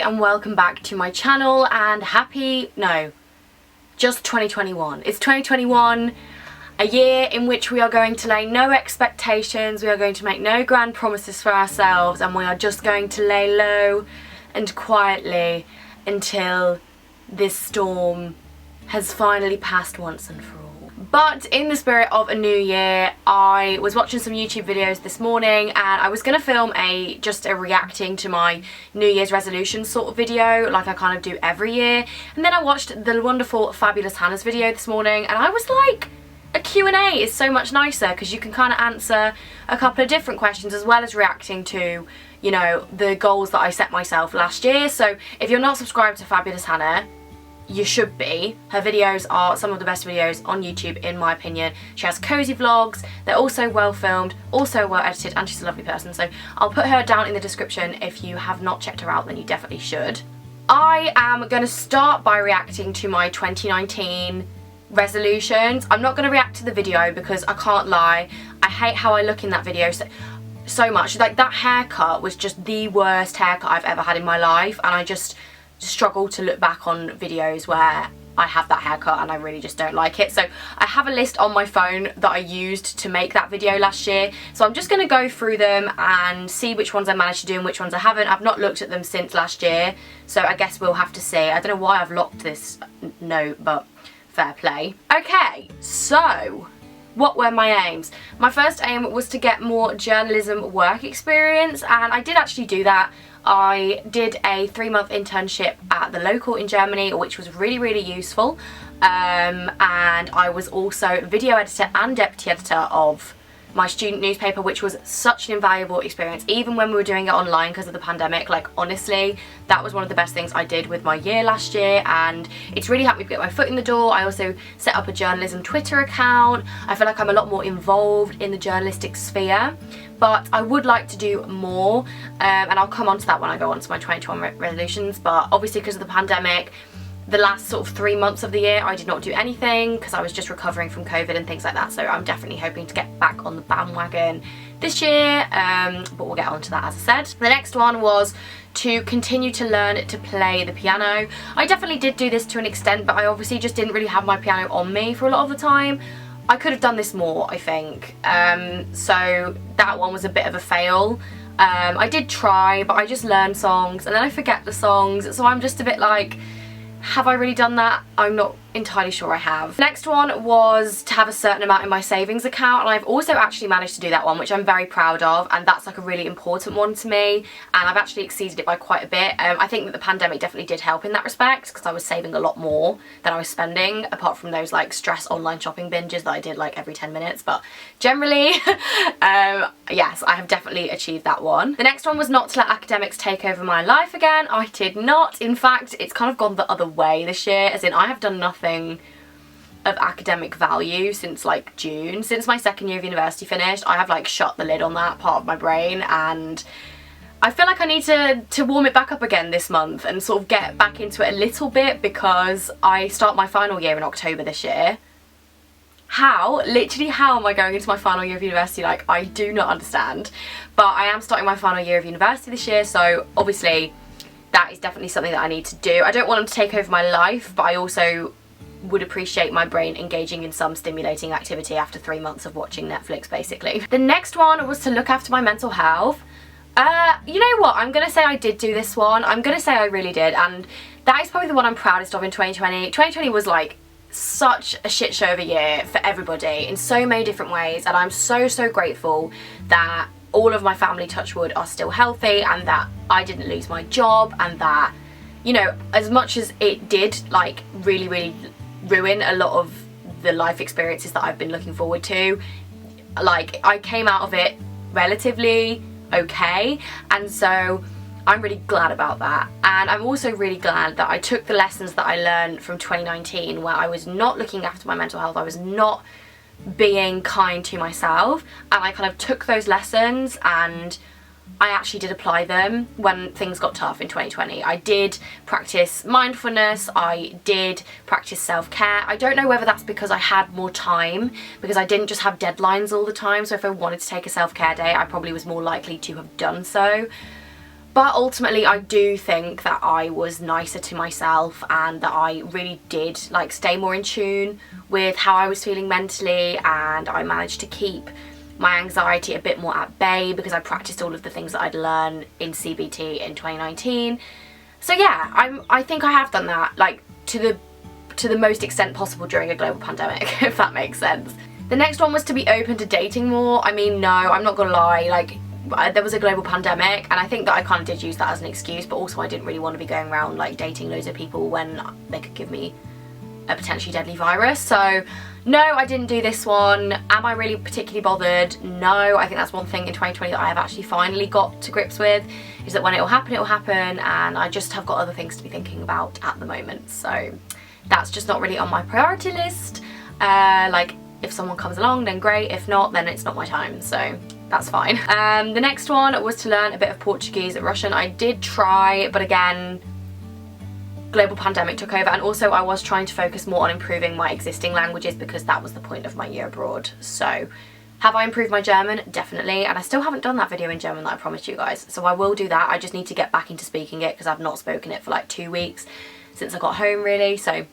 everybody and welcome back to my channel and just 2021. It's 2021, a year in which we are going to lay no expectations, we are going to make no grand promises for ourselves, and we are just going to lay low and quietly until this storm has finally passed once and for all. But in the spirit of a new year, I was watching some YouTube videos this morning and I was going to film just a reacting to my New Year's resolution sort of video, like I kind of do every year. And then I watched the wonderful Fabulous Hannah's video this morning and I was like, a Q&A is so much nicer because you can kind of answer a couple of different questions as well as reacting to, you know, the goals that I set myself last year. So if you're not subscribed to Fabulous Hannah, you should be. Her videos are some of the best videos on YouTube in my opinion. She has cozy vlogs, they're also well filmed, also well edited, and she's a lovely person, so I'll put her down in the description. If you have not checked her out, then you definitely should. I am going to start by reacting to my 2019 resolutions. I'm not going to react to the video because I can't lie, I hate how I look in that video so much. Like, that haircut was just the worst haircut I've ever had in my life, and I just struggle to look back on videos where I have that haircut and I really just don't like it. So I have a list on my phone that I used to make that video last year, so I'm just going to go through them and see which ones I managed to do and which ones I haven't. I've not looked at them since last year, so I guess we'll have to see. I don't know why I've locked this note, but fair play. Okay, so what were my aims? My first aim was to get more journalism work experience, and I did actually do that. I did a 3-month internship at the local in Germany, which was really useful, and I was also video editor and deputy editor of my student newspaper, which was such an invaluable experience even when we were doing it online because of the pandemic. Like, honestly, that was one of the best things I did with my year last year, and it's really helped me get my foot in the door. I also set up a journalism Twitter account. I feel like I'm a lot more involved in the journalistic sphere, but I would like to do more, and I'll come on to that when I go on to my 2021 resolutions. But obviously because of the pandemic, the last sort of 3 months of the year I did not do anything because I was just recovering from COVID and things like that, so I'm definitely hoping to get back on the bandwagon this year, but we'll get on to that as I said. The next one was to continue to learn to play the piano. I definitely did do this to an extent, but I obviously just didn't really have my piano on me for a lot of the time. I could have done this more, I think, so that one was a bit of a fail. I did try, but I just learned songs and then I forget the songs, so I'm just a bit like, have I really done that? I'm not entirely sure I have. Next one was to have a certain amount in my savings account, and I've also actually managed to do that one, which I'm very proud of, and that's like a really important one to me, and I've actually exceeded it by quite a bit. I think that the pandemic definitely did help in that respect because I was saving a lot more than I was spending, apart from those like stress online shopping binges that I did like every 10 minutes, but generally yes, I have definitely achieved that one. The next one was not to let academics take over my life again. I did not. In fact, it's kind of gone the other way this year, as in I have done nothing of academic value since like June. Since my second year of university finished, I have like shut the lid on that part of my brain, and I feel like I need to warm it back up again this month and sort of get back into it a little bit, because I start my final year in October this year. Literally how am I going into my final year of university? Like, I do not understand, but I am starting my final year of university this year, so obviously that is definitely something that I need to do. I don't want them to take over my life, but I also would appreciate my brain engaging in some stimulating activity after 3 months of watching Netflix, basically. The next one was to look after my mental health. You know what, I'm gonna say I did do this one. I'm gonna say I really did, and that is probably the one I'm proudest of in 2020. 2020 was like such a shit show of a year for everybody in so many different ways, and I'm so grateful that all of my family, touch wood, are still healthy, and that I didn't lose my job, and that, you know, as much as it did like really ruin a lot of the life experiences that I've been looking forward to, like, I came out of it relatively okay, and so I'm really glad about that. And I'm also really glad that I took the lessons that I learned from 2019, where I was not looking after my mental health, I was not being kind to myself, and I kind of took those lessons and I actually did apply them when things got tough in 2020. I did practice mindfulness, I did practice self-care. I don't know whether that's because I had more time, because I didn't just have deadlines all the time, so if I wanted to take a self-care day I probably was more likely to have done so. But ultimately I do think that I was nicer to myself and that I really did like stay more in tune with how I was feeling mentally, and I managed to keep my anxiety a bit more at bay because I practiced all of the things that I'd learned in CBT in 2019. So yeah, I think I have done that, like to the most extent possible during a global pandemic, if that makes sense. The next one was to be open to dating more. I mean, no, I'm not gonna lie, like there was a global pandemic and I think that I kind of did use that as an excuse, but also I didn't really want to be going around like dating loads of people when they could give me a potentially deadly virus. So no, I didn't do this one. Am I really particularly bothered? No. I think that's one thing in 2020 that I have actually finally got to grips with, is that when it will happen, and I just have got other things to be thinking about at the moment. So that's just not really on my priority list. Like if someone comes along, then great. If not, then it's not my time. So that's fine. The next one was to learn a bit of Portuguese and Russian. I did try, but again, global pandemic took over, and also I was trying to focus more on improving my existing languages because that was the point of my year abroad. So have I improved my German? Definitely, and I still haven't done that video in German that I promised you guys, so I will do that. I just need to get back into speaking it because I've not spoken it for like 2 weeks since I got home really, so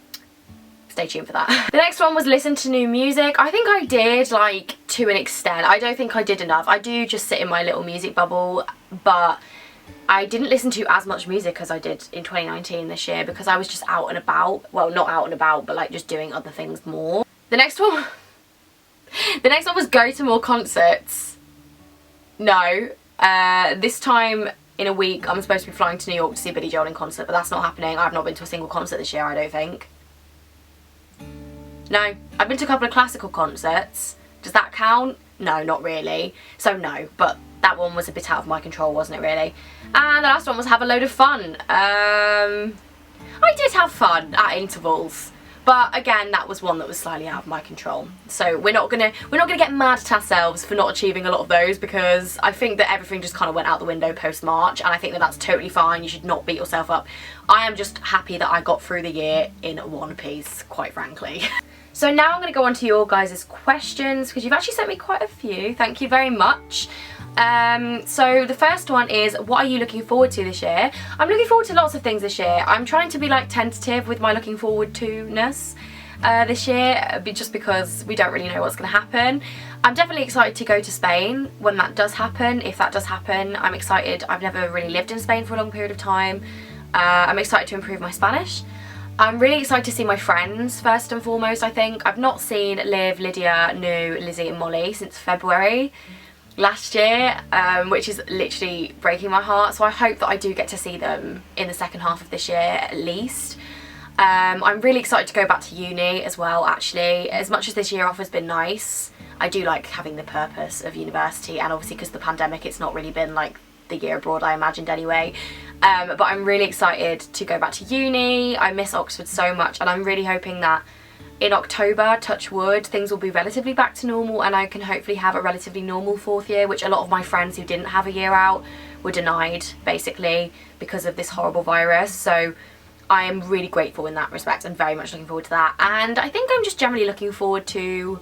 stay tuned for that. The next one was listen to new music. I think I did, like, to an extent. I don't think I did enough. I do just sit in my little music bubble, but I didn't listen to as much music as I did in 2019 this year because I was just out and about. Well, not out and about, but like just doing other things more. The next one was go to more concerts. No. This time in a week I'm supposed to be flying to New York to see Billy Joel in concert, but that's not happening. I've not been to a single concert this year, I don't think. No. I've been to a couple of classical concerts. Does that count? No, not really. So no, but that one was a bit out of my control, wasn't it really? And the last one was have a load of fun. I did have fun at intervals, but again that was one that was slightly out of my control. So we're not gonna get mad at ourselves for not achieving a lot of those, because I think that everything just kind of went out the window post-March, and I think that that's totally fine. You should not beat yourself up. I am just happy that I got through the year in one piece, quite frankly. So now I'm going to go on to your guys' questions, because you've actually sent me quite a few. Thank you very much. So the first one is, what are you looking forward to this year? I'm looking forward to lots of things this year. I'm trying to be like tentative with my looking forward to-ness this year, just because we don't really know what's going to happen. I'm definitely excited to go to Spain when that does happen, if that does happen. I'm excited. I've never really lived in Spain for a long period of time. I'm excited to improve my Spanish. I'm really excited to see my friends first and foremost, I think. I've not seen Liv, Lydia, Nu, Lizzie and Molly since February last year, which is literally breaking my heart. So I hope that I do get to see them in the second half of this year at least. I'm really excited to go back to uni as well, actually. As much as this year off has been nice, I do like having the purpose of university, and obviously because of the pandemic it's not really been like the year abroad I imagined anyway. But I'm really excited to go back to uni. I miss Oxford so much, and I'm really hoping that in October, touch wood, things will be relatively back to normal and I can hopefully have a relatively normal fourth year, which a lot of my friends who didn't have a year out were denied basically because of this horrible virus. So I am really grateful in that respect and very much looking forward to that. And I think I'm just generally looking forward to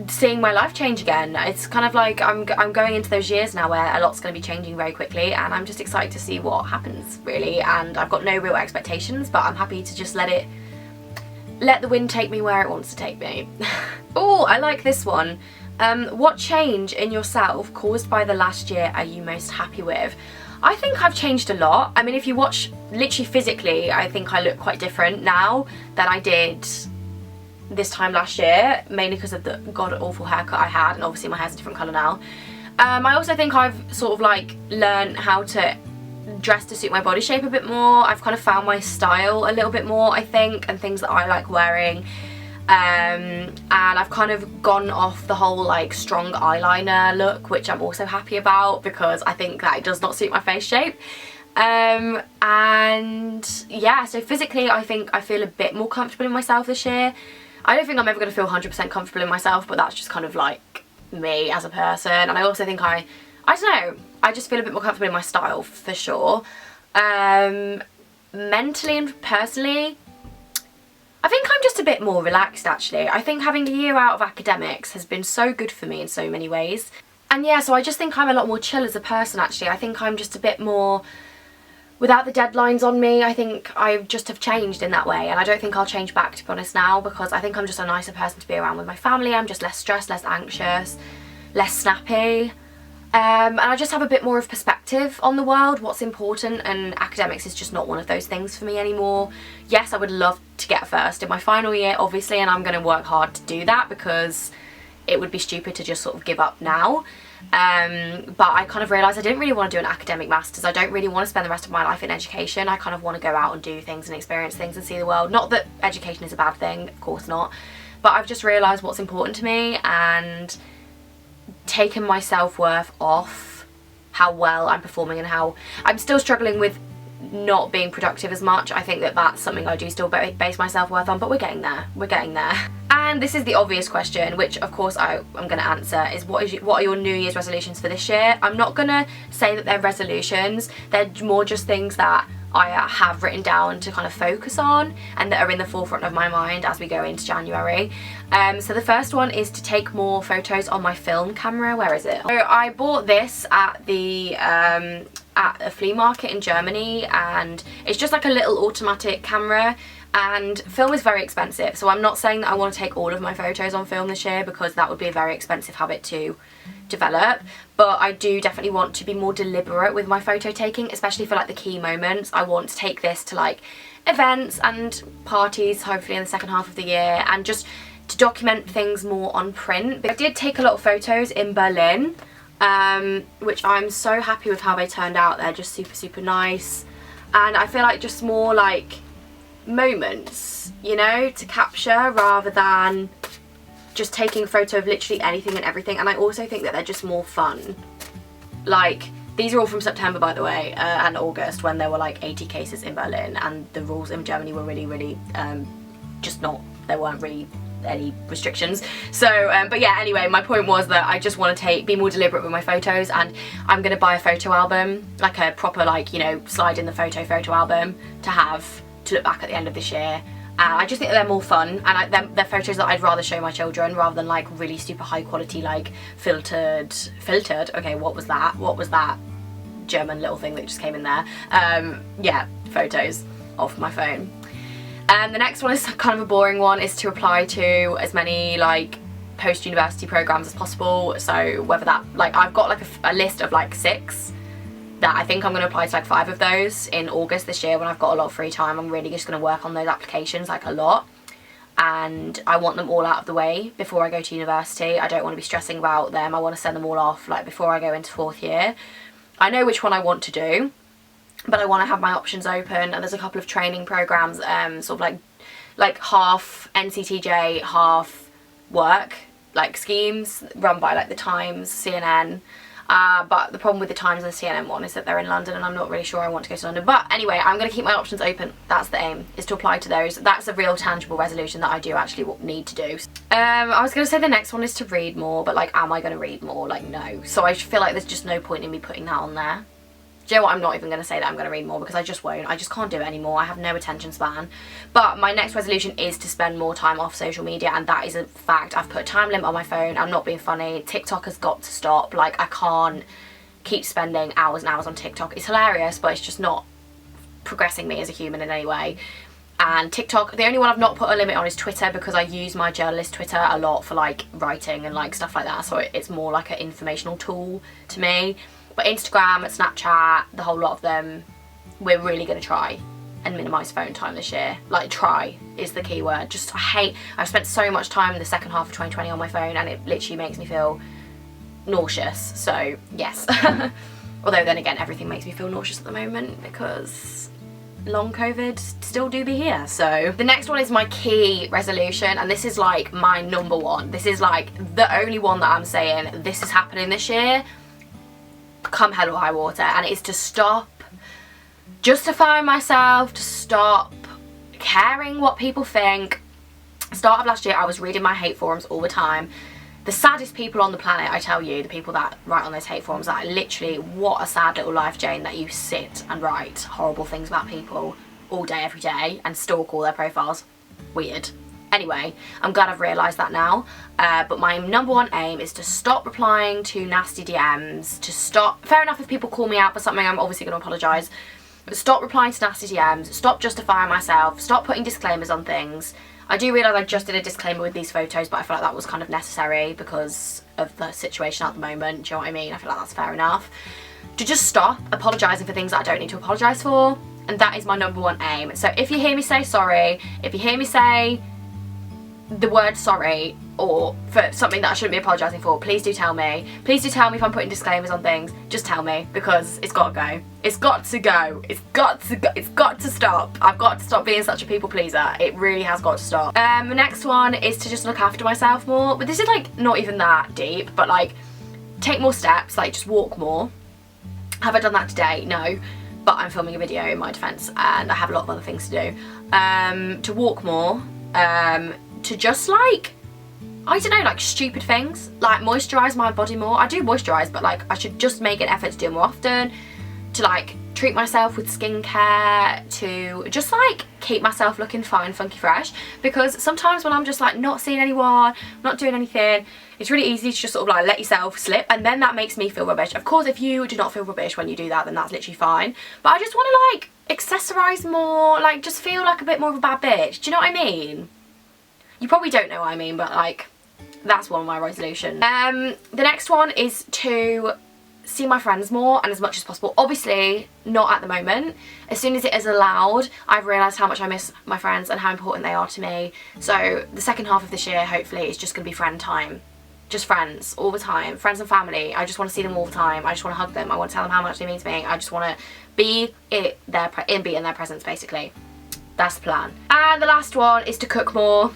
seeing my life change again. It's kind of like I'm going into those years now where a lot's going to be changing very quickly, and I'm just excited to see what happens really. And I've got no real expectations, but I'm happy to just let the wind take me where it wants to take me. Oh, I like this one. What change in yourself caused by the last year are you most happy with? I think I've changed a lot. I mean, if you watch literally physically, I think I look quite different now than I did this time last year, mainly because of the god awful haircut I had, and obviously my hair's a different colour now. I also think I've sort of like learned how to dress to suit my body shape a bit more. I've kind of found my style a little bit more, I think, and things that I like wearing. And I've kind of gone off the whole like strong eyeliner look, which I'm also happy about because I think that it does not suit my face shape. And yeah, so physically I think I feel a bit more comfortable in myself this year. I don't think I'm ever going to feel 100% comfortable in myself, but that's just kind of like me as a person. And I also think I don't know, I just feel a bit more comfortable in my style for sure. Mentally and personally, I think I'm just a bit more relaxed actually. I think having a year out of academics has been so good for me in so many ways. And yeah, so I just think I'm a lot more chill as a person actually. I think I'm just a bit more without the deadlines on me. I think I just have changed in that way, and I don't think I'll change back, to be honest, now, because I think I'm just a nicer person to be around with my family. I'm just less stressed, less anxious, less snappy, and I just have a bit more of perspective on the world, what's important, and academics is just not one of those things for me anymore. Yes, I would love to get first in my final year, obviously, and I'm going to work hard to do that, because it would be stupid to just sort of give up now. But I kind of realised I didn't really want to do an academic masters. I don't really want to spend the rest of my life in education. I kind of want to go out and do things and experience things and see the world. Not that education is a bad thing, of course not, but I've just realised what's important to me and taken my self-worth off how well I'm performing and how I'm still struggling with not being productive as much. I think that that's something I do still base my self-worth on, but we're getting there. We're getting there. And this is the obvious question, which of course I'm going to answer, is what are your New Year's resolutions for this year? I'm not going to say that they're resolutions. They're more just things that I have written down to kind of focus on and that are in the forefront of my mind as we go into January. So the first one is to take more photos on my film camera. Where is it? So I bought this at the at a flea market in Germany, and it's just like a little automatic camera, and film is very expensive, so I'm not saying that I want to take all of my photos on film this year, because that would be a very expensive habit to develop, but I do definitely want to be more deliberate with my photo taking, especially for like the key moments. I want to take this to like events and parties, hopefully in the second half of the year, and just to document things more on print. I did take a lot of photos in Berlin, which I'm so happy with how they turned out. They're just super nice, and I feel like just more like moments, you know, to capture rather than just taking a photo of literally anything and everything. And I also think that they're just more fun. Like, these are all from September, by the way, and August, when there were like 80 cases in Berlin, and the rules in Germany were really just not, there weren't really any restrictions. So but yeah, anyway, my point was that I just want to be more deliberate with my photos, and I'm going to buy a photo album, like a proper, like, you know, slide in the photo album to have to look back at the end of this year. I just think that they're more fun, and they're photos that I'd rather show my children rather than like really super high quality, like filtered, okay, what was that German little thing that just came in there? Yeah, photos off my phone. The next one is kind of a boring one, is to apply to as many like post-university programs as possible. So whether that, like, I've got like a list of like 6 that I think I'm going to apply to like 5 of those in August this year when I've got a lot of free time. I'm really just going to work on those applications like a lot, and I want them all out of the way before I go to university. I don't want to be stressing about them. I want to send them all off like before I go into 4th year. I know which one I want to do, but I want to have my options open, and there's a couple of training programs, sort of like half NCTJ, half work, like schemes run by like the Times, CNN. But the problem with the Times and the CNN one is that they're in London, and I'm not really sure I want to go to London. But anyway, I'm going to keep my options open. That's the aim, is to apply to those. That's a real tangible resolution that I do actually need to do. I was going to say the next one is to read more, but like, am I going to read more? Like, no. So I feel like there's just no point in me putting that on there. Do you know what, I'm not even going to say that I'm going to read more, because I just won't. I just can't do it anymore. I have no attention span. But my next resolution is to spend more time off social media, and that is a fact. I've put a time limit on my phone. I'm not being funny. TikTok has got to stop. Like, I can't keep spending hours and hours on TikTok. It's hilarious, but it's just not progressing me as a human in any way. And TikTok, the only one I've not put a limit on is Twitter, because I use my journalist Twitter a lot for like writing and like stuff like that. So it's more like an informational tool to me. But Instagram, Snapchat, the whole lot of them, we're really going to try and minimise phone time this year. Like, try is the key word. Just, I've spent so much time in the second half of 2020 on my phone, and it literally makes me feel nauseous. So, yes. Although then again, everything makes me feel nauseous at the moment, because long COVID still do be here. So the next one is my key resolution, and this is like my number one. This is like the only one that I'm saying this is happening this year, come hell or high water, and it's to stop justifying myself, to stop caring what people think. Start of last year, I was reading my hate forums all the time. The saddest people on the planet, I tell you, the people that write on those hate forums, like, literally, what a sad little life, Jane, that you sit and write horrible things about people all day, every day, and stalk all their profiles. Weird. Anyway, I'm glad I've realised that now. But my #1 aim is to stop replying to nasty DMs, to stop, fair enough if people call me out for something, I'm obviously going to apologise, but stop replying to nasty DMs, stop justifying myself, stop putting disclaimers on things. I do realise I just did a disclaimer with these photos, but I feel like that was kind of necessary because of the situation at the moment, do you know what I mean? I feel like that's fair enough. To just stop apologising for things that I don't need to apologise for, and that is my #1 aim. So if you hear me say sorry, if you hear me say the word sorry, or for something that I shouldn't be apologising for, please do tell me. Please do tell me if I'm putting disclaimers on things. Just tell me, because it's got to go. It's got to go. It's got to go. It's got to stop. I've got to stop being such a people pleaser. It really has got to stop. The next one is to just look after myself more. But this is like not even that deep, but like take more steps, like just walk more. Have I done that today? No. But I'm filming a video in my defence and I have a lot of other things to do. To walk more. To just like, I don't know, like stupid things, like moisturise my body more. I do moisturise, but like I should just make an effort to do it more often, to like treat myself with skincare, to just like keep myself looking fine, funky, fresh, because sometimes when I'm just like not seeing anyone, not doing anything, it's really easy to just sort of like let yourself slip, and then that makes me feel rubbish. Of course, if you do not feel rubbish when you do that, then that's literally fine, but I just want to like accessorise more, like just feel like a bit more of a bad bitch, do you know what I mean? You probably don't know what I mean, but like that's one of my resolutions. The next one is to see my friends more and as much as possible. Obviously not at the moment. As soon as it is allowed, I've realised how much I miss my friends and how important they are to me. So the second half of this year, hopefully, is just going to be friend time. Just friends all the time, friends and family. I just want to see them all the time. I just want to hug them. I want to tell them how much they mean to me. I just want to be in their presence, basically. That's the plan. And the last one is to cook more,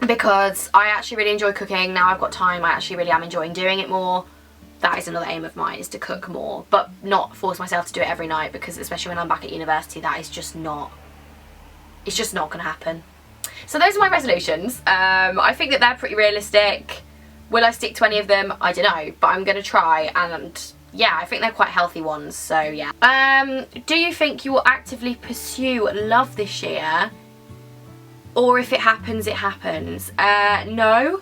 because I actually really enjoy cooking. Now I've got time, I actually really am enjoying doing it more. That is another aim of mine, is to cook more, but not force myself to do it every night, because especially when I'm back at university, that is just not, it's just not going to happen. So those are my resolutions. I think that they're pretty realistic. Will I stick to any of them? I don't know, but I'm going to try, and yeah, I think they're quite healthy ones, so yeah. Do you think you will actively pursue love this year? Or if it happens, it happens? No.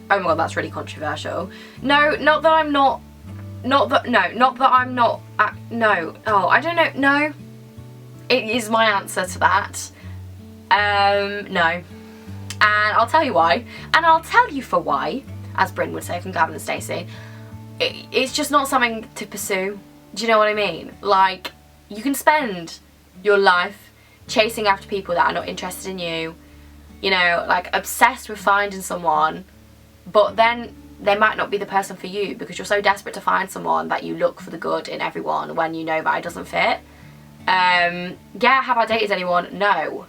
Oh my god, that's really controversial. No, not that I'm not, no. Oh, I don't know, no. It is my answer to that. No. And I'll tell you why. And I'll tell you for why, as Bryn would say from Gavin and Stacey. It's just not something to pursue. Do you know what I mean? Like, you can spend your life chasing after people that are not interested in you, you know, like obsessed with finding someone, but then they might not be the person for you because you're so desperate to find someone that you look for the good in everyone when you know that it doesn't fit. Yeah, have I dated anyone? No.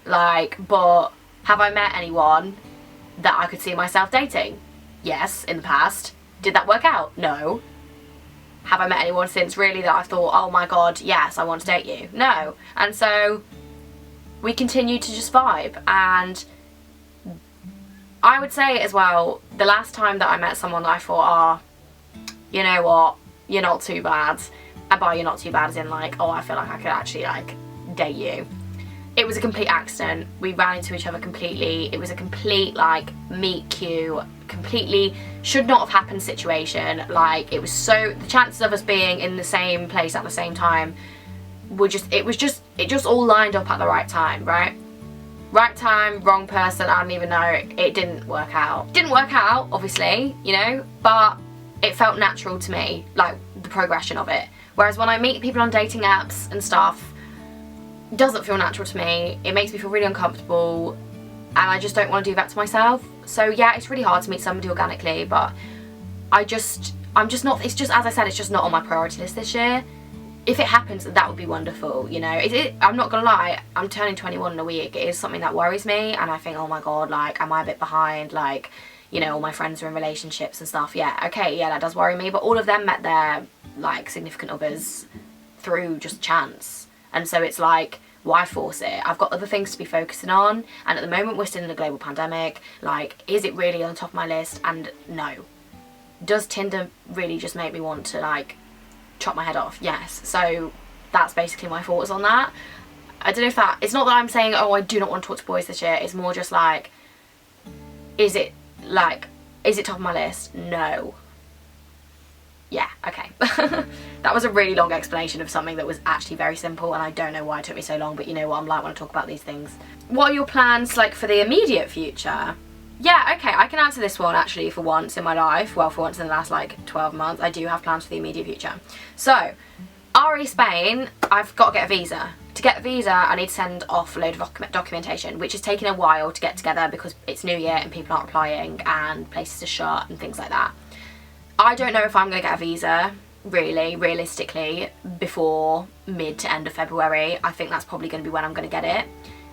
Like, but have I met anyone that I could see myself dating? Yes, in the past. Did that work out? No. Have I met anyone since really that I thought, oh my god, yes, I want to date you? No. And so we continue to just vibe. And I would say as well, the last time that I met someone that I thought, oh, you know what, you're not too bad. And by you're not too bad as in like, oh, I feel like I could actually like date you. It was a complete accident. We ran into each other completely. It was a complete like meet cute, completely should not have happened situation. Like, it was so, the chances of us being in the same place at the same time were just, it just all lined up at the right time, right? Right time, wrong person, I don't even know. It didn't work out. Didn't work out, obviously, you know, but it felt natural to me, like the progression of it. Whereas when I meet people on dating apps and stuff, it doesn't feel natural to me. It makes me feel really uncomfortable and I just don't want to do that to myself. So yeah, it's really hard to meet somebody organically, but I'm just not, it's just, as I said, it's just not on my priority list this year. If it happens, that would be wonderful, you know. I'm not gonna lie, I'm turning 21 in a week. It is something that worries me and I think, oh my god, like, am I a bit behind? Like, you know, all my friends are in relationships and stuff. Yeah, okay, yeah, that does worry me, but all of them met their, like, significant others through just chance. And so it's like, why force it? I've got other things to be focusing on, and at the moment we're still in a global pandemic. Like, is it really on top of my list? And no. Does Tinder really just make me want to like chop my head off? Yes. So that's basically my thoughts on that. I don't know if that, it's not that I'm saying, oh, I do not want to talk to boys this year. It's more just like, is it top of my list? No. Yeah, okay. That was a really long explanation of something that was actually very simple, and I don't know why it took me so long, but you know what I'm like when I talk about these things. What are your plans like for the immediate future? Yeah, okay, I can answer this one actually for once in my life. Well, for once in the last like 12 months, I do have plans for the immediate future. So, RE Spain, I've got to get a visa. To get a visa, I need to send off a load of documentation, which is taking a while to get together because it's New Year and people aren't applying and places are shut and things like that. I don't know if I'm going to get a visa, really, realistically, before mid to end of February. I think that's probably going to be when I'm going to get it,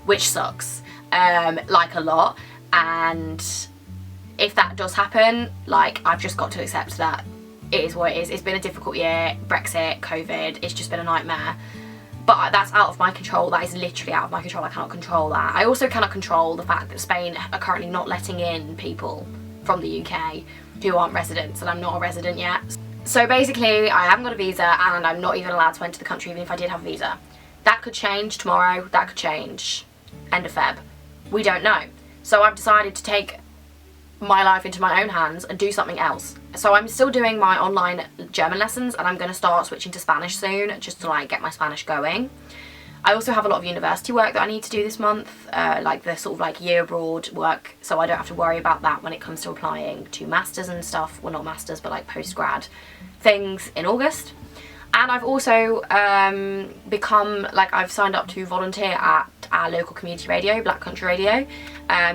which sucks, like a lot. And if that does happen, like, I've just got to accept that it is what it is. It's been a difficult year, Brexit, COVID, it's just been a nightmare. But that's out of my control. That is literally out of my control. I cannot control that. I also cannot control the fact that Spain are currently not letting in people from the UK who aren't residents, and I'm not a resident yet. So basically, I haven't got a visa and I'm not even allowed to enter the country even if I did have a visa. That could change tomorrow, that could change end of Feb. We don't know. So I've decided to take my life into my own hands and do something else. So I'm still doing my online German lessons, and I'm going to start switching to Spanish soon, just to like get my Spanish going. I also have a lot of university work that I need to do this month, like the sort of like year abroad work, so I don't have to worry about that when it comes to applying to masters and stuff. Well, not masters, but like post-grad things in August. And I've also I've signed up to volunteer at our local community radio, Black Country Radio.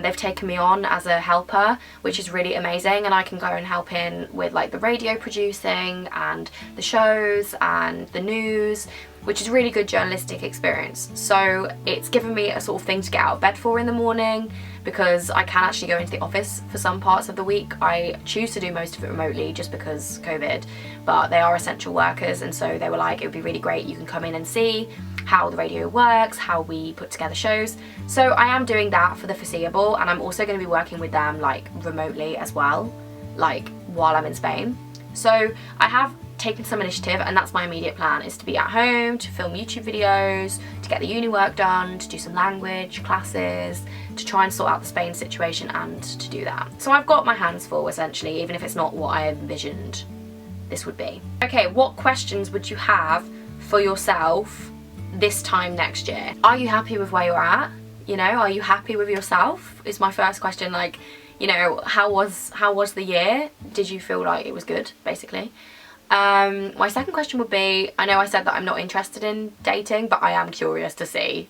They've taken me on as a helper, which is really amazing, and I can go and help in with like the radio producing and the shows and the news, which is a really good journalistic experience. So it's given me a sort of thing to get out of bed for in the morning, because I can actually go into the office for some parts of the week. I choose to do most of it remotely just because COVID, but they are essential workers, and so they were like, it would be really great, you can come in and see how the radio works, how we put together shows. So I am doing that for the foreseeable, and I'm also going to be working with them like remotely as well, like while I'm in Spain. So I have taken some initiative, and that's my immediate plan, is to be at home, to film YouTube videos, to get the uni work done, to do some language classes, to try and sort out the Spain situation and to do that. So I've got my hands full essentially, even if it's not what I envisioned this would be. Okay, what questions would you have for yourself this time next year? Are you happy with where you're at? You know, are you happy with yourself is my first question. Like, you know, how was the year? Did you feel like it was good, basically? My second question would be, I know I said that I'm not interested in dating, but I am curious to see.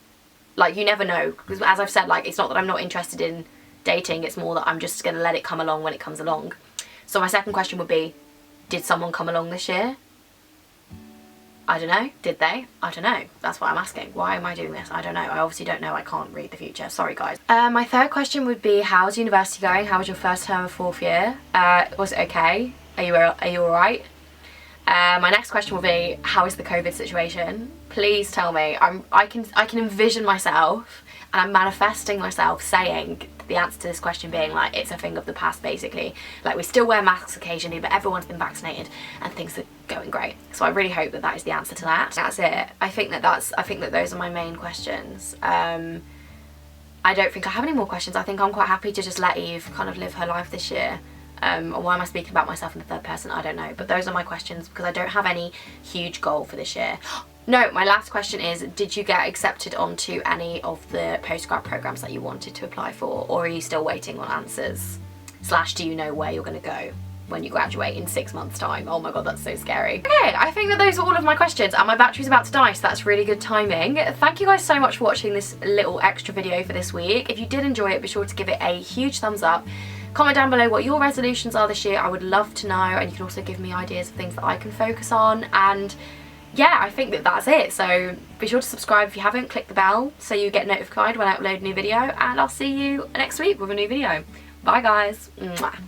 Like, you never know, because as I've said, like, it's not that I'm not interested in dating, it's more that I'm just going to let it come along when it comes along. So my second question would be, did someone come along this year? I don't know. Did they? I don't know. That's what I'm asking. Why am I doing this? I don't know. I obviously don't know. I can't read the future. Sorry, guys. My third question would be, how's university going? How was your first term of fourth year? Was it okay? Are you alright? My next question will be, how is the COVID situation? Please tell me. I can envision myself, and I'm manifesting myself saying the answer to this question being like, it's a thing of the past, basically. Like, we still wear masks occasionally, but everyone's been vaccinated and things are going great. So I really hope that that is the answer to that. That's it. I think that those are my main questions. I don't think I have any more questions. I think I'm quite happy to just let Eve kind of live her life this year. Or why am I speaking about myself in the third person? I don't know. But those are my questions, because I don't have any huge goal for this year. No, my last question is, did you get accepted onto any of the postgrad programs that you wanted to apply for? Or are you still waiting on answers? / do you know where you're going to go when you graduate in 6 months' time? Oh my god, that's so scary. Okay, I think that those are all of my questions, and my battery's about to die, so that's really good timing. Thank you guys so much for watching this little extra video for this week. If you did enjoy it, be sure to give it a huge thumbs up. Comment down below what your resolutions are this year. I would love to know, and you can also give me ideas of things that I can focus on. And yeah, I think that that's it. So be sure to subscribe if you haven't, click the bell so you get notified when I upload a new video, and I'll see you next week with a new video. Bye guys. Mwah.